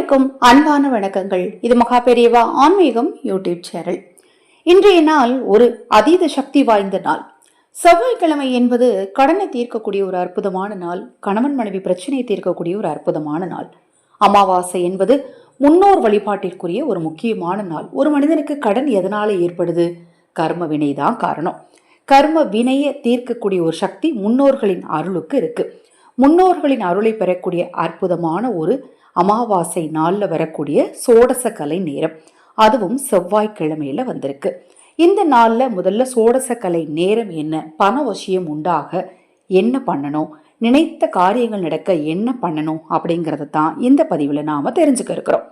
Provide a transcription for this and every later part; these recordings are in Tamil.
அனைவருக்கும் அன்பான வணக்கங்கள். இது மகா பெரியவா ஆன்மீகம் யூடியூப் சேனல். இன்றைய நாள் ஒரு அதீத சக்தி வாய்ந்த நாள். செவ்வாய்க்கிழமை என்பது கடனை தீர்க்கக்கூடிய ஒரு அற்புதமான நாள். கணவன் மனைவி பிரச்சனையை தீர்க்கக்கூடிய ஒரு அற்புதமான நாள். அமாவாசை என்பது முன்னோர் வழிபாட்டிற்குரிய ஒரு முக்கியமான நாள். ஒரு மனிதனுக்கு கடன் எதனால ஏற்படுது? கர்ம வினை தான் காரணம். கர்ம வினையை தீர்க்கக்கூடிய ஒரு சக்தி முன்னோர்களின் அருளுக்கு இருக்கு. முன்னோர்களின் அருளை பெறக்கூடிய அற்புதமான ஒரு அமாவாசை நாளில் வரக்கூடிய சோடச கலை நேரம், அதுவும் செவ்வாய்க்கிழமையில வந்திருக்கு. இந்த நாளில் முதல்ல சோடச கலை நேரம் என்ன, பண வசியம் உண்டாக என்ன பண்ணணும், நினைத்த காரியங்கள் நடக்க என்ன பண்ணணும் அப்படிங்கறத தான் இந்த பதிவில் நாம தெரிஞ்சுக்க இருக்கிறோம்.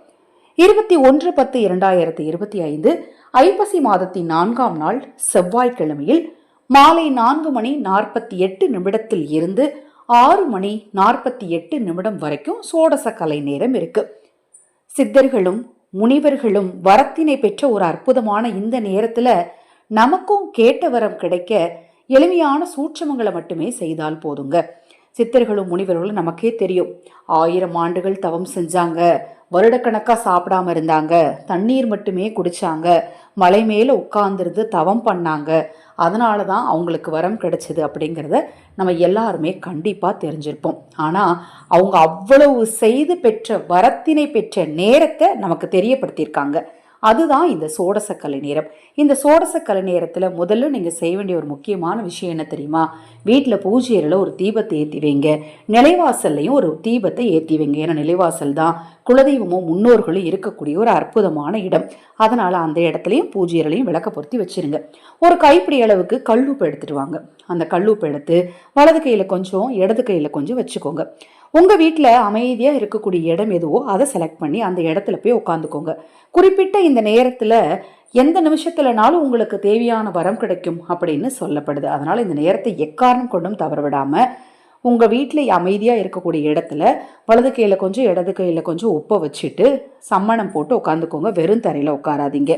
21/10/2025 ஐப்பசி மாதத்தின் 4ஆம் நாள் செவ்வாய்க்கிழமையில் மாலை 4:48 இருந்து 6:48 வரைக்கும் சோடச கலை நேரம் இருக்கு. சித்தர்களும் முனிவர்களும் வரத்தினை பெற்ற ஒரு அற்புதமான இந்த நேரத்துல நமக்கும் கேட்ட வரம் கிடைக்க எளிமையான சூட்சமங்களை மட்டுமே செய்தால் போதுங்க. சித்தர்களும் முனிவர்களும் நமக்கே தெரியும், 1000 ஆண்டுகள் தவம் செஞ்சாங்க, வருடக்கணக்கா சாப்பிடாம இருந்தாங்க, தண்ணீர் மட்டுமே குடிச்சாங்க, மலை மேல உட்கார்ந்துருந்து தவம் பண்ணாங்க, அதனாலதான் அவங்களுக்கு வரம் கிடைச்சது அப்படிங்கிறத நம்ம எல்லாருமே கண்டிப்பா தெரிஞ்சிருப்போம். ஆனா அவங்க அவ்வளவு செய்து பெற்ற வரத்தினை பெற்ற நேரத்தை நமக்கு தெரியப்படுத்தியிருக்காங்க. அதுதான் இந்த சோடச கலை நேரம். இந்த சோடச கலை நேரத்துல முதல்ல நீங்க செய்ய வேண்டிய ஒரு முக்கியமான விஷயம் என்ன தெரியுமா? வீட்டுல பூஜை அறையில ஒரு தீபத்தை ஏற்றி வைங்க. நிலைவாசல்லையும் ஒரு தீபத்தை ஏற்றி வைங்க. ஏன்னா நிலைவாசல் தான் குலதெய்வமும் முன்னோர்களும் இருக்கக்கூடிய ஒரு அற்புதமான இடம். அதனால அந்த இடத்துலையும் பூஜை அறையிலையும் விளக்க பொருத்தி வச்சிருங்க. ஒரு கைப்பிடி அளவுக்கு கல்லுப்பு எடுத்துட்டு வாங்க. அந்த கல்லுப்பு எடுத்து வலது கையில கொஞ்சம் இடது கையில கொஞ்சம் வச்சுக்கோங்க. உங்க வீட்டுல அமைதியா இருக்கக்கூடிய இடம் எதுவோ அதை செலக்ட் பண்ணி அந்த இடத்துல போய் உட்காந்துக்கோங்க. குறிப்பிட்ட இந்த நேரத்துல எந்த நிமிஷத்துலனாலும் உங்களுக்கு தேவையான வரம் கிடைக்கும் அப்படின்னு சொல்லப்படுது. அதனால இந்த நேரத்தை எக்காரணம் கொண்டும் தவற விடாம உங்க வீட்டுல அமைதியா இருக்கக்கூடிய இடத்துல வலது கையில கொஞ்சம் இடது கையில கொஞ்சம் உப்பை வச்சுட்டு சம்மணம் போட்டு உட்காந்துக்கோங்க. வெறும் தரையில உட்காராதீங்க.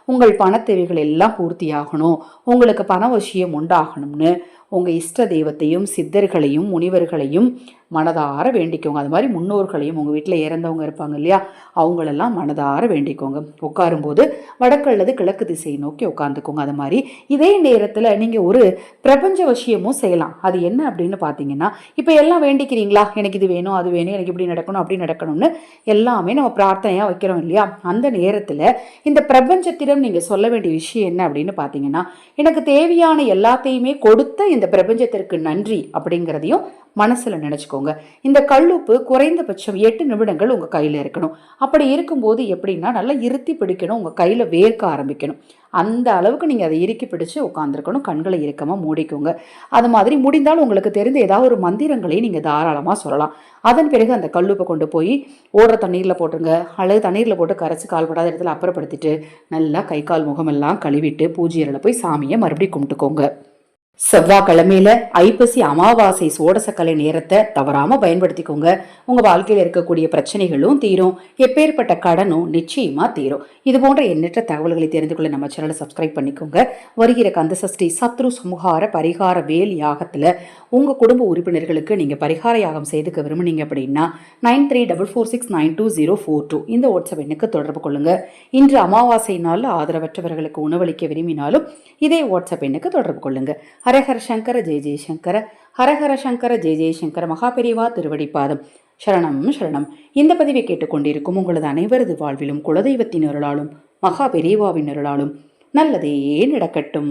உங்கள் பண தேவைகள் எல்லாம் பூர்த்தி ஆகணும், உங்களுக்கு பண வசியம் உண்டாகணும்னு உங்க இஷ்ட தெய்வத்தையும் சித்தர்களையும் முனிவர்களையும் மனதார வேண்டிக்கோங்க. அது மாதிரி முன்னோர்களையும், உங்க வீட்டில் இறந்தவங்க இருப்பாங்க இல்லையா, அவங்களெல்லாம் மனதார வேண்டிக்கோங்க. உட்காரும்போது வடக்கு அல்லது கிழக்கு திசையை நோக்கி உட்காந்துக்கோங்க. அது மாதிரி இதே நேரத்தில் நீங்கள் ஒரு பிரபஞ்ச வசியமும் செய்யலாம். அது என்ன அப்படின்னு பார்த்தீங்கன்னா, இப்போ எல்லாம் வேண்டிக்கிறீங்களா, எனக்கு இது வேணும் அது வேணும், எனக்கு இப்படி நடக்கணும் அப்படி நடக்கணும்னு எல்லாமே நம்ம பிரார்த்தனையாக வைக்கிறோம் இல்லையா, அந்த நேரத்தில் இந்த பிரபஞ்சத்திடம் நீங்கள் சொல்ல வேண்டிய விஷயம் என்ன அப்படின்னு பார்த்தீங்கன்னா, எனக்கு தேவையான எல்லாத்தையுமே கொடுத்த இந்த பிரபஞ்சத்திற்கு நன்றி அப்படிங்கிறதையும் மனசுல நினைச்சுக்கோங்க. இந்த கல்லுப்பு குறைந்தபட்சம் 8 நிமிடங்கள் உங்க கையில இருக்கணும். அப்படி இருக்கும்போது எப்படின்னா நல்லா இறுத்தி பிடிக்கணும், உங்க கையில வேர்க்க ஆரம்பிக்கணும். அந்த அளவுக்கு நீங்க அதை இறுக்கி பிடிச்சு உட்காந்துருக்கணும். கண்களை இறுக்கமா மூடிக்கோங்க. அது மாதிரி முடிந்தால் உங்களுக்கு தெரிந்த ஏதாவது ஒரு மந்திரங்களை நீங்க தாராளமா சொல்லலாம். அதன் பிறகு அந்த கல்லுப்பை கொண்டு போய் ஓடுற தண்ணீர்ல போட்டுருங்க, அல்லது தண்ணீர்ல போட்டு கரைச்சி கால்படாத இடத்துல அப்புறப்படுத்திட்டு நல்லா கை கால் முகமெல்லாம் கழுவிட்டு பூஜை அறையில போய் சாமியை மறுபடியும் கும்பிட்டுக்கோங்க. செவ்வாய்க்கிழமையில ஐப்பசி அமாவாசை சோடசக்கலை நேரத்தை தவறாம பயன்படுத்திக்கோங்க. உங்க வாழ்க்கையில இருக்கக்கூடிய பிரச்சனைகளும் தீரும், எப்பேற்பட்ட கடனும் நிச்சயமா தீரும். இது போன்ற எண்ணற்ற தகவல்களை தெரிந்து கொள்ள நம்ம சேனலை சப்ஸ்கிரைப் பண்ணிக்கோங்க. வருகிற கந்தசஷ்டி சத்ரு சமுகார பரிகார வேல் யாகத்துல உங்க குடும்ப உறுப்பினர்களுக்கு நீங்க பரிகார யாகம் செய்துக்க விரும்புனீங்க அப்படின்னா 9344692042 இந்த வாட்ஸ்அப் எண்ணுக்கு தொடர்பு கொள்ளுங்க. இன்று அமாவாசை நாள் ஆதரவற்றவர்களுக்கு உணவளிக்க விரும்பினாலும் இதே வாட்ஸ்அப் எண்ணுக்கு தொடர்பு கொள்ளுங்க. ஹரஹர சங்கர ஜெய ஜெயசங்கர, ஹரஹர சங்கர ஜெய ஜெயசங்கர. மகா பெரியவா திருவடிப்பாதம் சரணம் சரணம். இந்த பதிவை கேட்டுக்கொண்டிருக்கும் உங்களது அனைவரது வாழ்விலும் குலதெய்வத்தின் அருளாலும் மகா பெரியவாவின் அருளாலும் நல்லதே நடக்கட்டும்.